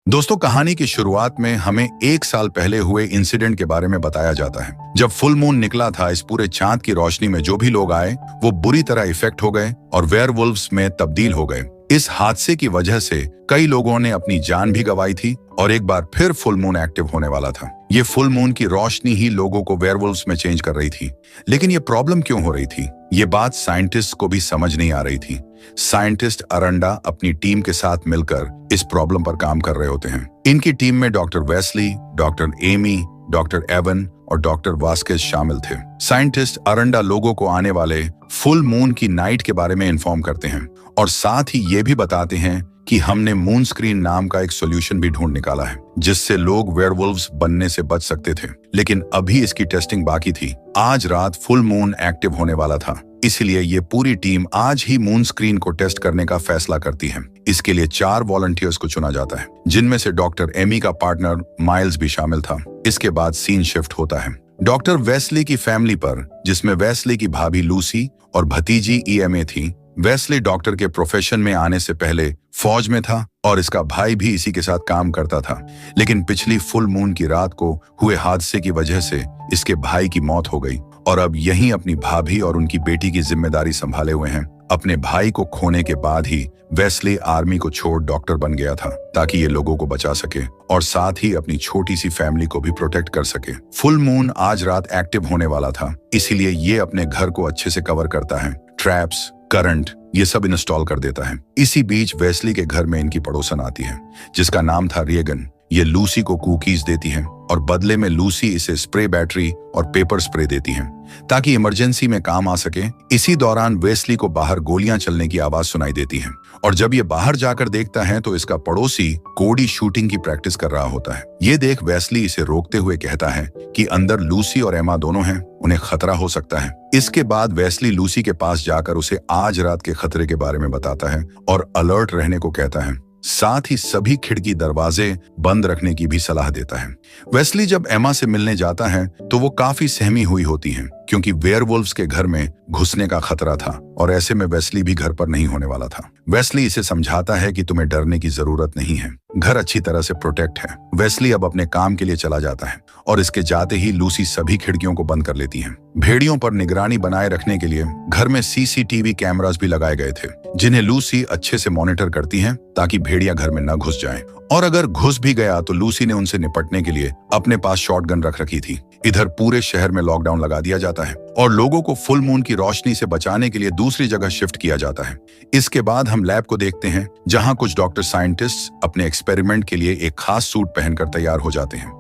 दोस्तों, कहानी की शुरुआत में हमें 1 साल पहले हुए इंसिडेंट के बारे में बताया जाता है। जब फुल मून निकला था, इस पूरे चांद की रोशनी में जो भी लोग आए वो बुरी तरह इफेक्ट हो गए और वेयरवुल्व्स में तब्दील हो गए। इस हादसे की वजह से कई लोगों ने अपनी जान भी गंवाई थी और एक बार फिर फुल मून एक्टिव होने वाला था। ये फुल मून की रोशनी ही लोगों को वेयरवुल्व्स में चेंज कर रही थी। लेकिन ये प्रॉब्लम क्यों हो रही थी, ये बात साइंटिस्ट को भी समझ नहीं आ रही थी। साइंटिस्ट अरंडा अपनी टीम के साथ मिलकर इस प्रॉब्लम पर काम कर रहे होते हैं। इनकी टीम में doctor Wesley, doctor Amy, doctor Evan और डॉक्टर वास्केस शामिल थे। साइंटिस्ट अरंडा लोगों को आने वाले फुल मून की नाइट के बारे में इन्फॉर्म करते हैं और साथ ही ये भी बताते हैं कि हमने मून स्क्रीन नाम का एक सॉल्यूशन भी ढूंढ निकाला है जिससे लोग वेयरवुल्व्स बनने से बच सकते थे। लेकिन अभी इसकी टेस्टिंग बाकी थी। आज रात फुल मून एक्टिव होने वाला था, इसलिए ये पूरी टीम आज ही मून स्क्रीन को टेस्ट करने का फैसला करती है। इसके लिए 4 वॉलंटियर्स को चुना जाता है, जिनमें से डॉक्टर एमी का पार्टनर माइल्स भी शामिल था। इसके बाद सीन शिफ्ट होता है डॉक्टर वेस्ली की फैमिली पर, जिसमें वेस्ली की भाभी लूसी और भतीजी ईएमए थी। वेस्ली डॉक्टर के प्रोफेशन में आने से पहले फौज में था और इसका भाई भी इसी के साथ काम करता था। लेकिन पिछली फुल मून की रात को हुए हादसे की वजह से इसके भाई की मौत हो गई और अब यही अपनी भाभी और उनकी बेटी की जिम्मेदारी संभाले हुए हैं। अपने भाई को खोने के बाद ही वेस्ली आर्मी को छोड़ डॉक्टर बन गया था ताकि ये लोगों को बचा सके और साथ ही अपनी छोटी सी फैमिली को भी प्रोटेक्ट कर सके। फुल मून आज रात एक्टिव होने वाला था, इसीलिए ये अपने घर को अच्छे से कवर करता है। ट्रैप्स, करंट, ये सब इंस्टॉल कर देता है। इसी बीच वेस्ली के घर में इनकी पड़ोसन आती है जिसका नाम था रेगन। ये लूसी को कुकीज देती है और बदले में लूसी इसे स्प्रे बैटरी और पेपर स्प्रे देती है ताकि इमरजेंसी में काम आ सके। इसी दौरान वेस्ली को बाहर गोलियां चलने की आवाज सुनाई देती है और जब ये बाहर जाकर देखता है तो इसका पड़ोसी कोडी शूटिंग की प्रैक्टिस कर रहा होता है। ये देख वेस्ली इसे रोकते हुए कहता है कि अंदर लूसी और एमा दोनों हैं, उन्हें खतरा हो सकता है। इसके बाद वेस्ली लूसी के पास जाकर उसे आज रात के खतरे के बारे में बताता है और अलर्ट रहने को कहता है। साथ ही सभी खिड़की दरवाजे बंद रखने की भी सलाह देता है। वेस्ली जब एमा से मिलने जाता है तो वो काफी सहमी हुई होती है क्योंकि वेयरवुल्व्स के घर में घुसने का खतरा था और ऐसे में वेस्ली भी घर पर नहीं होने वाला था। वेस्ली इसे समझाता है कि तुम्हें डरने की जरूरत नहीं है, घर अच्छी तरह से प्रोटेक्ट है। वेस्ली अब अपने काम के लिए चला जाता है और इसके जाते ही लूसी सभी खिड़कियों को बंद कर लेती है। भेड़ियों पर निगरानी बनाए रखने के लिए घर में सीसीटीवी कैमरास भी लगाए गए थे जिन्हें लूसी अच्छे से मॉनिटर करती है ताकि भेड़िया घर में न घुस जाएं। और अगर घुस भी गया तो लूसी ने उनसे निपटने के लिए अपने पास शॉटगन रख रखी थी। इधर पूरे शहर में लॉकडाउन लगा दिया जाता है और लोगों को फुल मून की रोशनी से बचाने के लिए दूसरी जगह शिफ्ट किया जाता है। इसके बाद हम लैब को देखते हैं जहां कुछ डॉक्टर साइंटिस्ट अपने एक्सपेरिमेंट के लिए एक खास सूट पहनकर तैयार हो जाते हैं।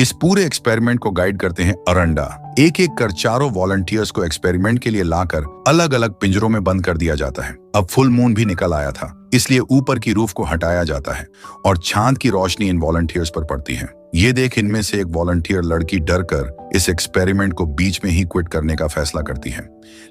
इस पूरे एक्सपेरिमेंट को गाइड करते हैं अरंडा। एक एक कर 4 वॉलंटियर्स को एक्सपेरिमेंट के लिए लाकर अलग अलग पिंजरों में बंद कर दिया जाता है। अब फुल मून भी निकल आया था, इसलिए ऊपर की रूफ को हटाया जाता है और चांद की रोशनी इन वॉलंटियर्स पर पड़ती है। ये देख इनमें से एक वॉलंटियर लड़की डर कर इस एक्सपेरिमेंट को बीच में ही क्विट करने का फैसला करती है।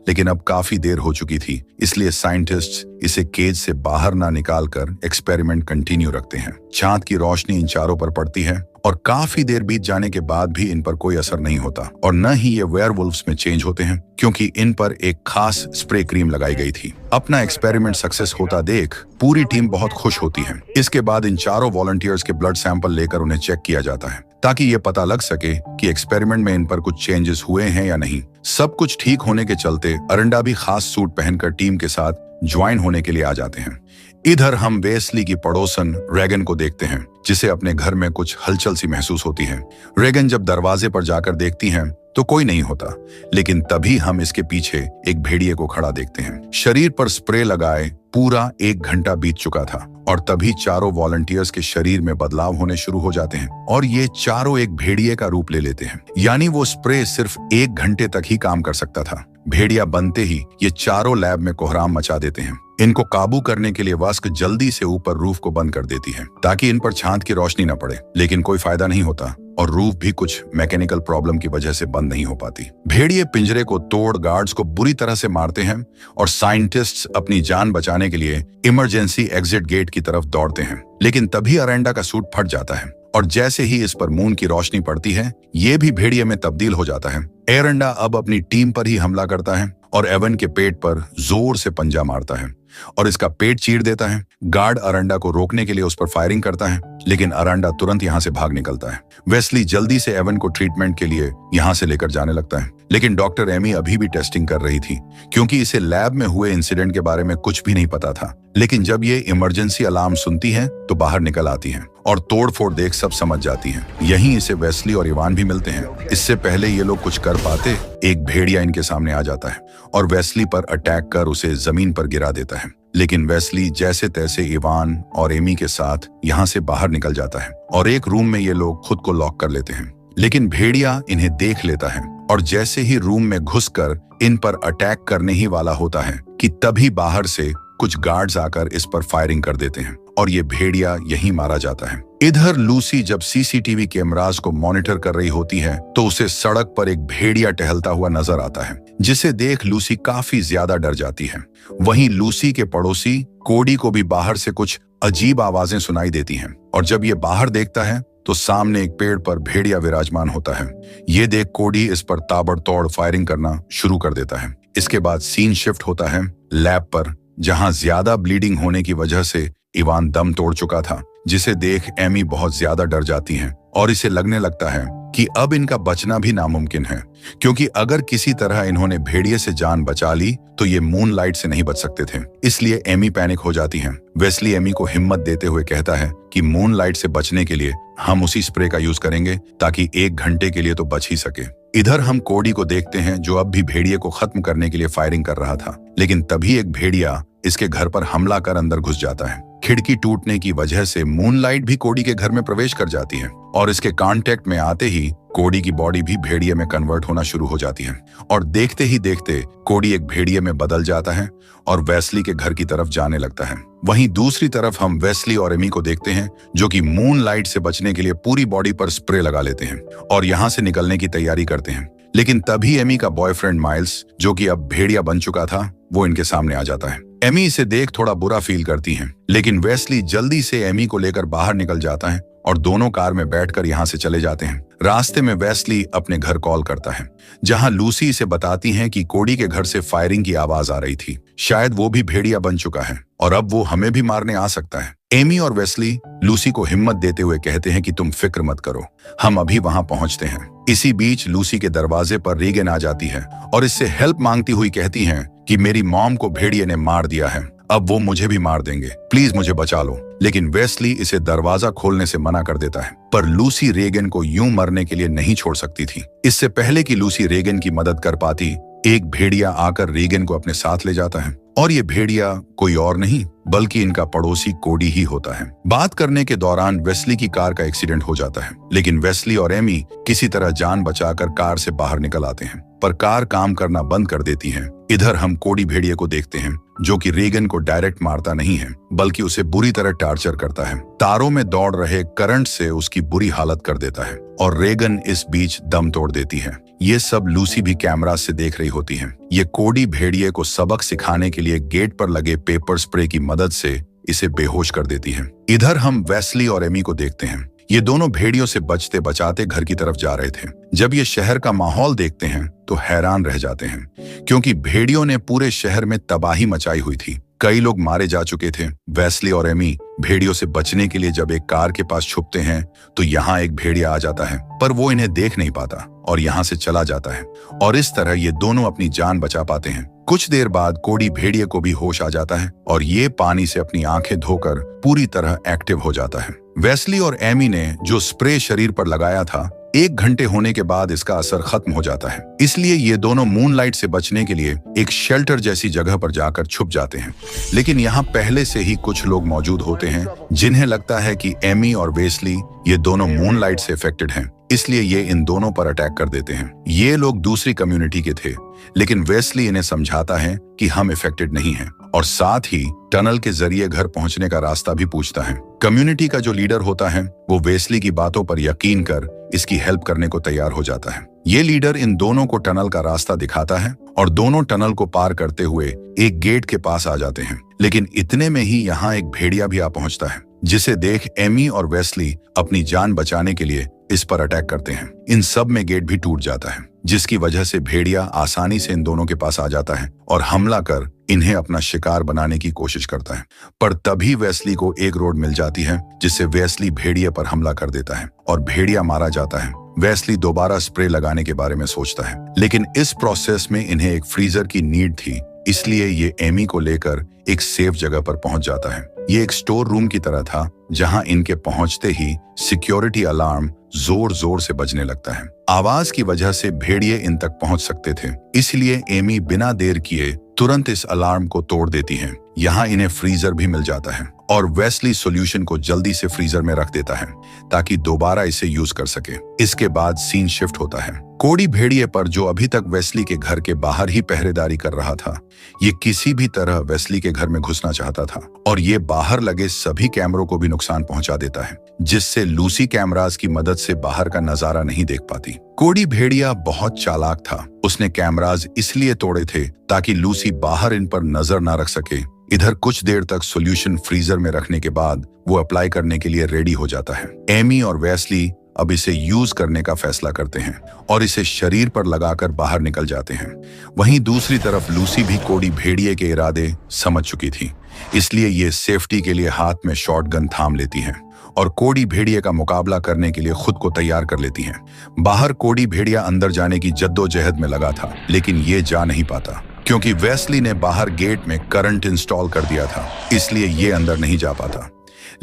लेकिन अब काफी देर हो चुकी थी, इसलिए साइंटिस्ट्स इसे केज से बाहर ना निकालकर एक्सपेरिमेंट कंटिन्यू रखते हैं। चांद की रोशनी इन चारों पर पड़ती है और काफी देर बीत जाने के बाद भी इन पर कोई असर नहीं होता और न ही ये वेयरवुल्व्स में चेंज होते हैं क्योंकि इन पर एक खास स्प्रे क्रीम लगाई गई थी। अपना एक्सपेरिमेंट सक्सेस होता देख पूरी टीम बहुत खुश होती है। इसके बाद इन चारों वॉलंटियर्स के ब्लड सैंपल लेकर उन्हें चेक किया जाता है ताकि ये पता लग सके कि एक्सपेरिमेंट में इन पर कुछ चेंजेस हुए हैं या नहीं। सब कुछ ठीक होने के चलते अरंडा भी खास सूट पहनकर टीम के साथ ज्वाइन होने के लिए आ जाते हैं। इधर हम वेस्ली की पड़ोसन रेगन को देखते हैं जिसे अपने घर में कुछ हलचल सी महसूस होती है। रेगन जब दरवाजे पर जाकर देखती हैं तो कोई नहीं होता, लेकिन तभी हम इसके पीछे एक भेड़िए को खड़ा देखते हैं। शरीर पर स्प्रे लगाए पूरा 1 घंटा बीत चुका था और तभी चारों वॉलंटियर्स के शरीर में बदलाव होने शुरू हो जाते हैं और ये चारों एक भेड़िए का रूप ले लेते हैं। यानी वो स्प्रे सिर्फ 1 घंटे तक ही काम कर सकता था। भेड़िया बनते ही ये चारों लैब में कोहराम मचा देते हैं। इनको काबू करने के लिए वास्क जल्दी से ऊपर रूफ को बंद कर देती है ताकि इन पर चांद की रोशनी न पड़े, लेकिन कोई फायदा नहीं होता और रूफ भी कुछ मैकेनिकल प्रॉब्लम की वजह से बंद नहीं हो पाती। भेड़िए पिंजरे को तोड़ गार्ड्स को बुरी तरह से मारते हैं और साइंटिस्ट्स अपनी जान बचाने के लिए इमरजेंसी एग्जिट गेट की तरफ दौड़ते हैं। लेकिन तभी अरंडा का सूट फट जाता है और जैसे ही इस पर मून की रोशनी पड़ती है ये भी भेड़िए में तब्दील हो जाता है। अरंडा अब अपनी टीम पर ही हमला करता है और एवन के पेट पर जोर से पंजा मारता है। और इसका पेट चीर देता है। गार्ड अरांडा को रोकने के लिए उस पर फायरिंग करता है, लेकिन अरांडा तुरंत यहाँ से भाग निकलता है। वेस्ली जल्दी से एवन को ट्रीटमेंट के लिए यहाँ से लेकर जाने लगता है, लेकिन डॉक्टर एमी अभी भी टेस्टिंग कर रही थी, क्योंकि इसे लैब में हुए इंसिडेंट के बारे में कुछ भी नहीं पता था। लेकिन जब ये इमरजेंसी अलार्म सुनती है तो बाहर निकल आती है और तोड़फोड़ देख सब समझ जाती है। यहीं इसे वेस्ली और इवान भी मिलते हैं। इससे पहले ये लोग कुछ कर पाते, एक भेड़िया इनके सामने आ जाता है और वेस्ली पर अटैक कर उसे जमीन पर गिरा देता है। लेकिन वेस्ली जैसे तैसे इवान और एमी के साथ यहाँ से बाहर निकल जाता है और एक रूम में ये लोग खुद को लॉक कर लेते हैं। लेकिन भेड़िया इन्हें देख लेता है और जैसे ही रूम में घुसकर इन पर अटैक करने ही वाला होता है कि तभी बाहर से कुछ गार्ड्स आकर इस पर फायरिंग कर देते हैं और ये भेड़िया यहीं मारा जाता है। इधर लूसी जब सीसीटीवी कैमरास को मॉनिटर कर रही होती है तो उसे सड़क पर एक भेड़िया टहलता हुआ नजर आता है, जिसे देख लूसी काफी ज्यादा डर जाती है। वहीं लूसी के पड़ोसी कोडी को भी बाहर से कुछ अजीब आवाजें सुनाई देती हैं और जब ये बाहर देखता है तो सामने एक पेड़ पर भेड़िया विराजमान होता है। ये देख कोडी इस पर ताबड़तोड़ फायरिंग करना शुरू कर देता है। इसके बाद सीन शिफ्ट होता है लैब पर, जहां ज्यादा ब्लीडिंग होने की वजह से इवान दम तोड़ चुका था, जिसे देख एमी बहुत ज्यादा डर जाती है और इसे लगने लगता है कि अब इनका बचना भी नामुमकिन है, क्योंकि अगर किसी तरह इन्होंने भेड़िए से जान बचा ली तो ये मूनलाइट से नहीं बच सकते थे। इसलिए एमी पैनिक हो जाती है। वेस्ली एमी को हिम्मत देते हुए कहता है कि मूनलाइट से बचने के लिए हम उसी स्प्रे का यूज करेंगे ताकि 1 घंटे के लिए तो बच ही सके। इधर हम कोडी को देखते हैं जो अब भी भेड़िए को खत्म करने के लिए फायरिंग कर रहा था, लेकिन तभी एक भेड़िया इसके घर पर हमला कर अंदर घुस जाता है। खिड़की टूटने की वजह से मूनलाइट भी कोडी के घर में प्रवेश कर जाती है और इसके कांटेक्ट में आते ही कोडी की बॉडी भी भेड़िए में कन्वर्ट होना शुरू हो जाती है और देखते ही देखते कोडी एक भेड़िए में बदल जाता है और वेस्ली के घर की तरफ जाने लगता है। वहीं दूसरी तरफ हम वेस्ली और एमी को देखते हैं जो कि मूनलाइट से बचने के लिए पूरी बॉडी पर स्प्रे लगा लेते हैं और यहाँ से निकलने की तैयारी करते हैं। लेकिन तभी एमी का बॉयफ्रेंड माइल्स, जो कि अब भेड़िया बन चुका था, वो इनके सामने आ जाता है। एमी इसे देख थोड़ा बुरा फील करती है, लेकिन वेस्ली जल्दी से एमी को लेकर बाहर निकल जाता है और दोनों कार में बैठकर यहाँ से चले जाते हैं। रास्ते में वेस्ली अपने घर कॉल करता है, जहां लूसी इसे बताती है कि कोडी के घर से फायरिंग की आवाज आ रही थी। शायद वो भी भेड़िया बन चुका है और अब वो हमें भी मारने आ सकता है। एमी और वेस्ली लूसी को हिम्मत देते हुए कहते हैं कि तुम फिक्र मत करो, हम अभी वहां पहुंचते हैं। इसी बीच लूसी के दरवाजे पर रीगन आ जाती है और इससे हेल्प मांगती हुई कहती है कि मेरी मॉम को भेड़िए ने मार दिया है, अब वो मुझे भी मार देंगे, प्लीज मुझे बचा लो। लेकिन वेस्ली इसे दरवाजा खोलने से मना कर देता है, पर लूसी रेगन को यूं मरने के लिए नहीं छोड़ सकती थी। इससे पहले कि लूसी रेगन की मदद कर पाती, एक भेड़िया आकर रेगन को अपने साथ ले जाता है और ये भेड़िया कोई और नहीं बल्कि इनका पड़ोसी कोडी ही होता है। बात करने के दौरान वेस्ली की कार का एक्सीडेंट हो जाता है, लेकिन वेस्ली और एमी किसी तरह जान बचाकर कार से बाहर निकल आते हैं, पर कार काम करना बंद कर देती है। इधर हम कोडी भेड़िए को देखते हैं जो कि रेगन को डायरेक्ट मारता नहीं है बल्कि उसे बुरी तरह टार्चर करता है। तारों में दौड़ रहे करंट से उसकी बुरी हालत कर देता है और रेगन इस बीच दम तोड़ देती है। ये सब लूसी भी कैमरा से देख रही होती है। ये कोडी भेड़िए को सबक सिखाने के लिए गेट पर लगे पेपर स्प्रे की मदद से इसे बेहोश कर देती है। इधर हम वेस्ली और एमी को देखते हैं। ये दोनों भेड़ियों से बचते बचाते घर की तरफ जा रहे थे। जब ये शहर का माहौल देखते हैं तो हैरान रह जाते हैं, क्योंकि भेड़ियों ने पूरे शहर में तबाही मचाई हुई थी। कई लोग मारे जा चुके थे। वेस्ली और एमी भेड़ियों से बचने के लिए जब एक कार के पास छुपते हैं तो यहाँ एक भेड़िया आ जाता है, पर वो इन्हें देख नहीं पाता और यहाँ से चला जाता है और इस तरह ये दोनों अपनी जान बचा पाते हैं। कुछ देर बाद कोडी भेड़िए को भी होश आ जाता है और ये पानी से अपनी आंखें धोकर पूरी तरह एक्टिव हो जाता है। वेस्ली और एमी ने जो स्प्रे शरीर पर लगाया था, 1 घंटे होने के बाद इसका असर खत्म हो जाता है। इसलिए ये दोनों मूनलाइट से बचने के लिए एक शेल्टर जैसी जगह पर जाकर छुप जाते हैं। लेकिन यहाँ पहले से ही कुछ लोग मौजूद होते हैं जिन्हें लगता है कि एमी और वेस्ली ये दोनों मूनलाइट से इफेक्टेड हैं, इसलिए ये इन दोनों पर अटैक कर देते हैं। ये लोग दूसरी कम्युनिटी के थे, लेकिन वेस्ली इन्हें समझाता है कि हम इफेक्टेड नहीं हैं और साथ ही टनल के जरिए घर पहुंचने का रास्ता भी पूछता है। कम्युनिटी का जो लीडर होता है वो वेस्ली की बातों पर यकीन कर इसकी हेल्प करने को तैयार हो जाता है। ये लीडर इन दोनों को टनल का रास्ता दिखाता है और दोनों टनल को पार करते हुए एक गेट के पास आ जाते हैं। लेकिन इतने में ही यहाँ एक भेड़िया भी आ पहुंचता है, जिसे देख एमी और वेस्ली अपनी जान बचाने के लिए इस पर अटैक करते हैं। इन सब में गेट भी टूट जाता है, जिसकी वजह से भेड़िया आसानी से इन दोनों के पास आ जाता है और हमला कर इन्हें अपना शिकार बनाने की कोशिश करता है। पर तभी वेस्ली को एक रोड मिल जाती है जिससे वेस्ली भेड़िए पर हमला कर देता है और भेड़िया मारा जाता है। वेस्ली दोबारा स्प्रे लगाने के बारे में सोचता है, लेकिन इस प्रोसेस में इन्हें एक फ्रीजर की नीड थी, इसलिए ये एमी को लेकर एक सेफ जगह पर पहुंच जाता है। ये एक स्टोर रूम की तरह था जहां इनके पहुंचते ही सिक्योरिटी अलार्म जोर जोर से बजने लगता है। आवाज की वजह से भेड़िए इन तक पहुंच सकते थे, इसलिए एमी बिना देर किए तुरंत इस अलार्म को तोड़ देती है। यहाँ इन्हें फ्रीजर भी मिल जाता है और वेस्ली सॉल्यूशन को जल्दी से फ्रीजर में रख देता है ताकि दोबारा इसे यूज कर सके। इसके बाद सीन शिफ्ट होता है कोडी भेड़िए पर, जो अभी तक वेस्ली के घर के बाहर ही पहरेदारी कर रहा था। ये किसी भी तरह वेस्ली के घर में घुसना चाहता था और ये बाहर लगे सभी कैमरों को भी नुकसान पहुंचा देता है, जिससे लूसी कैमरास की मदद से बाहर का नजारा नहीं देख पाती। कोडी भेड़िया बहुत चालाक था। उसने कैमरास इसलिए तोड़े थे ताकि लूसी बाहर इन पर नजर ना रख सके। इधर कुछ देर तक सॉल्यूशन फ्रीजर में रखने के बाद वो अप्लाई करने के लिए रेडी हो जाता है। एमी और वेस्ली अब इसे यूज करने का फैसला करते हैं और इसे शरीर पर लगाकर बाहर निकल जाते हैं। वहीं दूसरी तरफ लूसी भी कोडी भेड़िए के इरादे समझ चुकी थी, इसलिए ये सेफ्टी के लिए हाथ में शॉटगन थाम लेती हैं और कोडी भेड़िए का मुकाबला करने के लिए खुद को तैयार कर लेती हैं। बाहर कोडी भेड़िया अंदर जाने की जद्दोजहद में लगा था, लेकिन ये जा नहीं पाता क्योंकि वेस्ली ने बाहर गेट में करंट इंस्टॉल कर दिया था, इसलिए ये अंदर नहीं जा पाता।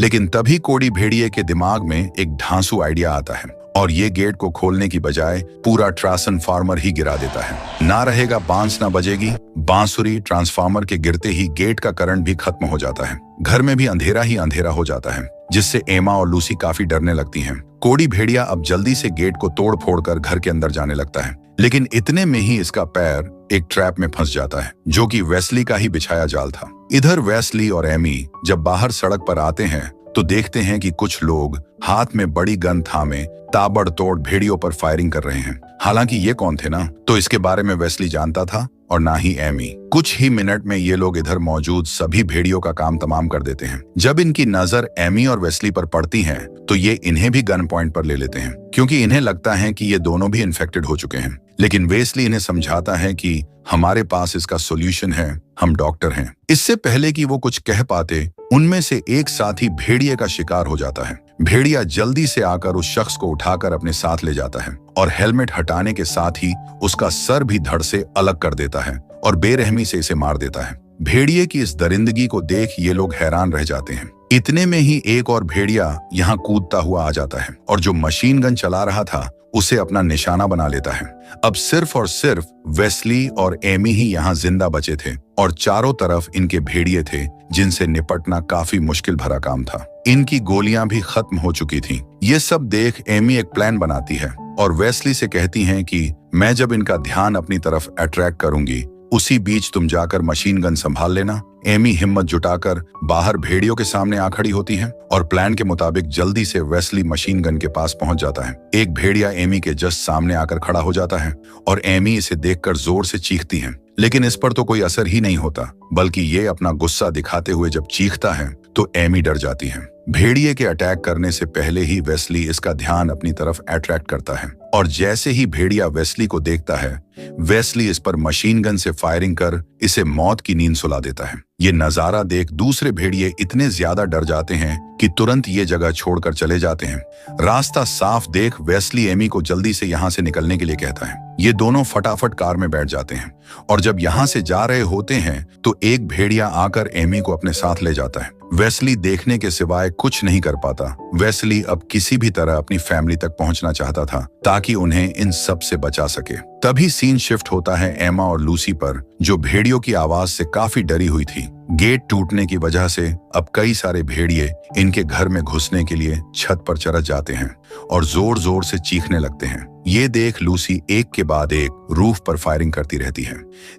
लेकिन तभी कोडी भेड़िए के दिमाग में एक ढांसू आइडिया आता है और ये गेट को खोलने की बजाय पूरा ट्रांसफार्मर ही गिरा देता है। ना रहेगा बांस ना बजेगी बांसुरी। ट्रांसफार्मर के गिरते ही गेट का करंट भी खत्म हो जाता है। घर में भी अंधेरा ही अंधेरा हो जाता है, जिससे एमा और लूसी काफी डरने लगती हैं। कोडी भेड़िया अब जल्दी से गेट को तोड़ फोड़ कर घर के अंदर जाने लगता है, लेकिन इतने में ही इसका पैर एक ट्रैप में फंस जाता है, जो कि वेस्ली का ही बिछाया जाल था। इधर वेस्ली और एमी जब बाहर सड़क पर आते हैं तो देखते हैं कि कुछ लोग हाथ में बड़ी गन थामे ताबड़तोड़ भेड़ियों पर फायरिंग कर रहे हैं। हालांकि ये कौन थे ना, तो इसके बारे में वेस्ली जानता था और ना ही एमी। कुछ ही मिनट में ये लोग इधर मौजूद सभी भेड़ियों का काम तमाम कर देते हैं। जब इनकी नजर एमी और वेस्ली पर पड़ती है तो ये इन्हें भी गन पॉइंट पर ले लेते हैं, क्योंकि इन्हें लगता है कि ये दोनों भी इन्फेक्टेड हो चुके हैं। लेकिन वेस्ली इन्हें समझाता है कि हमारे पास इसका सोल्यूशन है, हम डॉक्टर हैं। इससे पहले कि वो कुछ कह पाते, उनमें से एक साथी भेड़िए का शिकार हो जाता है। भेड़िया जल्दी से आकर उस शख्स को उठाकर अपने साथ ले जाता है और हेलमेट हटाने के साथ ही उसका सर भी धड़ से अलग कर देता है और बेरहमी से इसे मार देता है। भेड़िए की इस दरिंदगी को देख ये लोग हैरान रह जाते हैं। इतने में ही एक और भेड़िया यहाँ कूदता हुआ आ जाता है और जो मशीन गन चला रहा था उसे अपना निशाना बना लेता है। अब सिर्फ और सिर्फ वेस्ली और एमी ही यहाँ जिंदा बचे थे और चारों तरफ इनके भेड़िए थे, जिनसे निपटना काफी मुश्किल भरा काम था। इनकी गोलियां भी खत्म हो चुकी थीं। ये सब देख एमी एक प्लान बनाती है और वेस्ली से कहती हैं कि मैं जब इनका ध्यान अपनी तरफ अट्रैक्ट करूंगी, उसी बीच तुम जाकर मशीन गन संभाल लेना। एमी हिम्मत जुटाकर बाहर भेड़ियों के सामने आ खड़ी होती है और प्लान के मुताबिक जल्दी से वेस्ली मशीन गन के पास पहुंच जाता है। एक भेड़िया एमी के जस्ट सामने आकर खड़ा हो जाता है और एमी इसे देखकर जोर से चीखती है, लेकिन इस पर तो कोई असर ही नहीं होता, बल्कि ये अपना गुस्सा दिखाते हुए जब चीखता है तो एमी डर जाती है। भेड़िए के अटैक करने से पहले ही वेस्ली इसका ध्यान अपनी तरफ अट्रैक्ट करता है और जैसे ही भेड़िया वेस्ली को देखता है, वेस्ली इस पर मशीन गन से फायरिंग कर इसे मौत की नींद सुला देता है। ये नजारा देख दूसरे भेड़िए इतने ज्यादा डर जाते हैं कि तुरंत ये जगह छोड़कर चले जाते हैं। रास्ता साफ देख वेस्ली एमी को जल्दी से यहाँ से निकलने के लिए कहता है। ये दोनों फटाफट कार में बैठ जाते हैं और जब यहाँ से जा रहे होते हैं तो एक भेड़िया आकर एमी को अपने साथ ले जाता है। वेस्ली देखने के सिवाय कुछ नहीं कर पाता। वेस्ली अब किसी भी तरह अपनी फैमिली तक पहुंचना चाहता था ताकि उन्हें इन सब से बचा सके। तभी सीन शिफ्ट होता है एमा और लूसी पर, जो भेड़ियों की आवाज से काफी डरी हुई थी। गेट टूटने की वजह से अब कई सारे भेड़िए इनके घर में घुसने के लिए छत पर चढ़ जाते हैं और जोर जोर से चीखने लगते हैं। ये देख लूसी एक के बाद एक रूफ पर फायरिंग करती रहती है,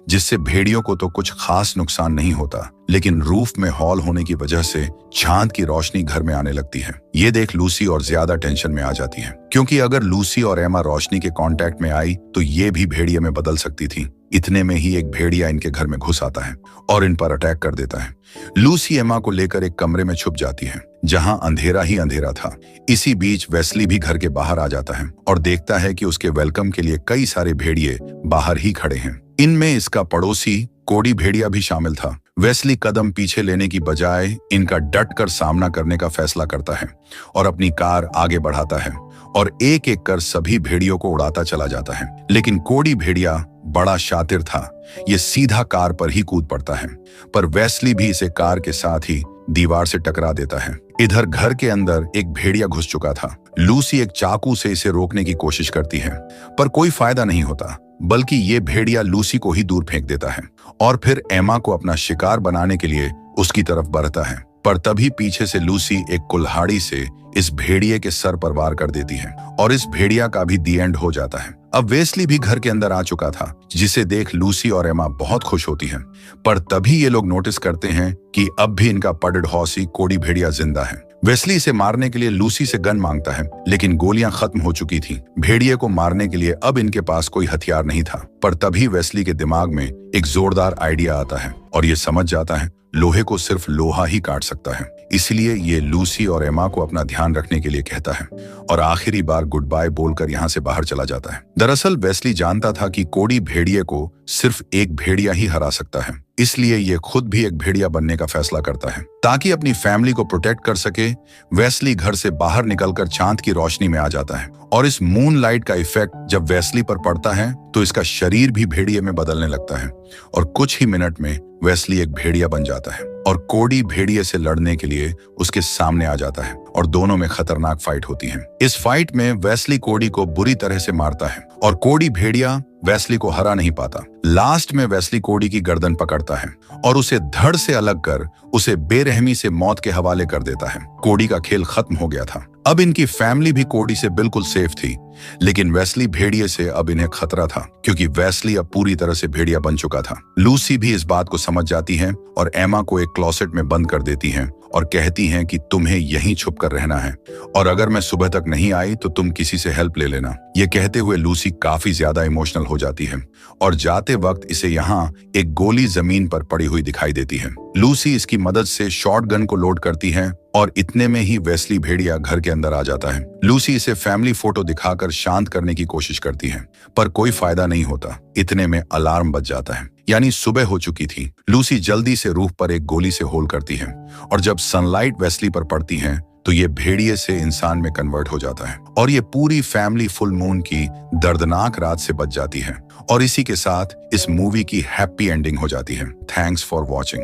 जिससे भेड़ियों को तो कुछ खास नुकसान नहीं होता, लेकिन रूफ में हॉल होने की वजह से चांद की रोशनी घर में आने लगती है। ये देख लूसी और ज्यादा टेंशन में आ जाती है, क्योंकि अगर लूसी और एमा रोशनी के कांटेक्ट में आई तो ये भी भेड़िए में बदल सकती थी। इतने में ही एक भेड़िया इनके घर में घुस आता है और इन पर अटैक कर देता है। लूसी एमा को लेकर एक कमरे में छुप जाती है, जहां अंधेरा ही अंधेरा था। इसी बीच वेस्ली भी घर के बाहर आ जाता है और देखता है कि उसके वेलकम के लिए कई सारे भेड़िए बाहर ही खड़े हैं। इनमें इसका पड़ोसी कोडी भेड़िया भी शामिल था। वेस्ली कदम पीछे लेने की बजाय इनका डट कर सामना करने का फैसला करता है और अपनी कार आगे बढ़ाता है और एक एक कर सभी भेड़ियों को उड़ाता चला जाता है। लेकिन कोडी भेड़िया बड़ा शातिर था, ये सीधा कार पर ही कूद पड़ता है, पर वेस्ली भी इसे कार के साथ ही दीवार से टकरा देता है। इधर घर के अंदर एक भेड़िया घुस चुका था। लूसी एक चाकू से इसे रोकने की कोशिश करती है, पर कोई फायदा नहीं होता, बल्कि ये भेड़िया लूसी को ही दूर फेंक देता है और फिर एमा को अपना शिकार बनाने के लिए उसकी तरफ बढ़ता है। पर तभी पीछे से लूसी एक कुल्हाड़ी से इस भेड़िए के सर पर वार कर देती है और इस भेड़िया का भी दी एंड हो जाता है। अब वेस्ली भी घर के अंदर आ चुका था, जिसे देख लूसी और एमा बहुत खुश होती हैं। पर तभी ये लोग नोटिस करते हैं कि अब भी इनका पडेड हॉर्सी कोडी भेड़िया जिंदा है। वेस्ली इसे मारने के लिए लूसी से गन मांगता है, लेकिन गोलियां खत्म हो चुकी थी। भेड़िए को मारने के लिए अब इनके पास कोई हथियार नहीं था। पर तभी वेस्ली के दिमाग में एक जोरदार आइडिया आता है और ये समझ जाता है लोहे को सिर्फ लोहा ही काट सकता है। इसलिए ये लूसी और एमा को अपना ध्यान रखने के लिए कहता है और आखिरी बार गुड बाय बोलकर यहाँ से बाहर चला जाता है। दरअसल वेस्ली जानता था कि कोडी भेड़िए को सिर्फ एक भेड़िया ही हरा सकता है, इसलिए ये खुद भी एक भेड़िया बनने का फैसला करता है ताकि अपनी फैमिली को प्रोटेक्ट कर सके। वेस्ली घर से बाहर निकलकर चांद की रोशनी में आ जाता है और इस मून लाइट का इफेक्ट जब वेस्ली पर पड़ता है तो इसका शरीर भी भेड़िए में बदलने लगता है और कुछ ही मिनट में वेस्ली एक भेड़िया बन जाता है और कोडी भेड़िए से लड़ने के लिए उसके सामने आ जाता है और दोनों में खतरनाक फाइट होती है। इस फाइट में वेस्ली कोडी को बुरी तरह से मारता है और कोडी भेड़िया वेस्ली को हरा नहीं पाता। लास्ट में वेस्ली कोडी की गर्दन पकड़ता है और उसे धड़ से अलग कर उसे बेरहमी से मौत के हवाले कर देता है। कोडी का खेल खत्म हो गया था। अब इनकी फैमिली भी कोडी से बिल्कुल सेफ थी, लेकिन वेस्ली भेड़िए से अब इन्हें खतरा था क्योंकि वेस्ली अब पूरी तरह से भेड़िया बन चुका था। लूसी भी इस बात को समझ जाती है और एमा को एक क्लोसेट में बंद कर देती हैं और कहती हैं कि तुम्हें यहीं छुप कर रहना है और अगर मैं सुबह तक नहीं आई तो तुम किसी से हेल्प ले लेना। ये कहते हुए लूसी काफी ज्यादा इमोशनल हो जाती है और जाते वक्त इसे यहाँ एक गोली जमीन पर पड़ी हुई दिखाई देती है। लूसी इसकी मदद से शॉटगन को लोड करती है और इतने में ही वेस्ली भेड़िया घर के अंदर आ जाता है। लूसी इसे फैमिली फोटो दिखाकर शांत करने की कोशिश करती है, पर कोई फायदा नहीं होता। इतने में अलार्म बज जाता है, यानी सुबह हो चुकी थी। लूसी जल्दी से रूफ पर एक गोली से होल करती है और जब सनलाइट वेस्ली पर पड़ती है तो ये भेड़िए से इंसान में कन्वर्ट हो जाता है और ये पूरी फैमिली फुल मून की दर्दनाक रात से बच जाती है और इसी के साथ इस मूवी की हैप्पी एंडिंग हो जाती है। Thanks for watching.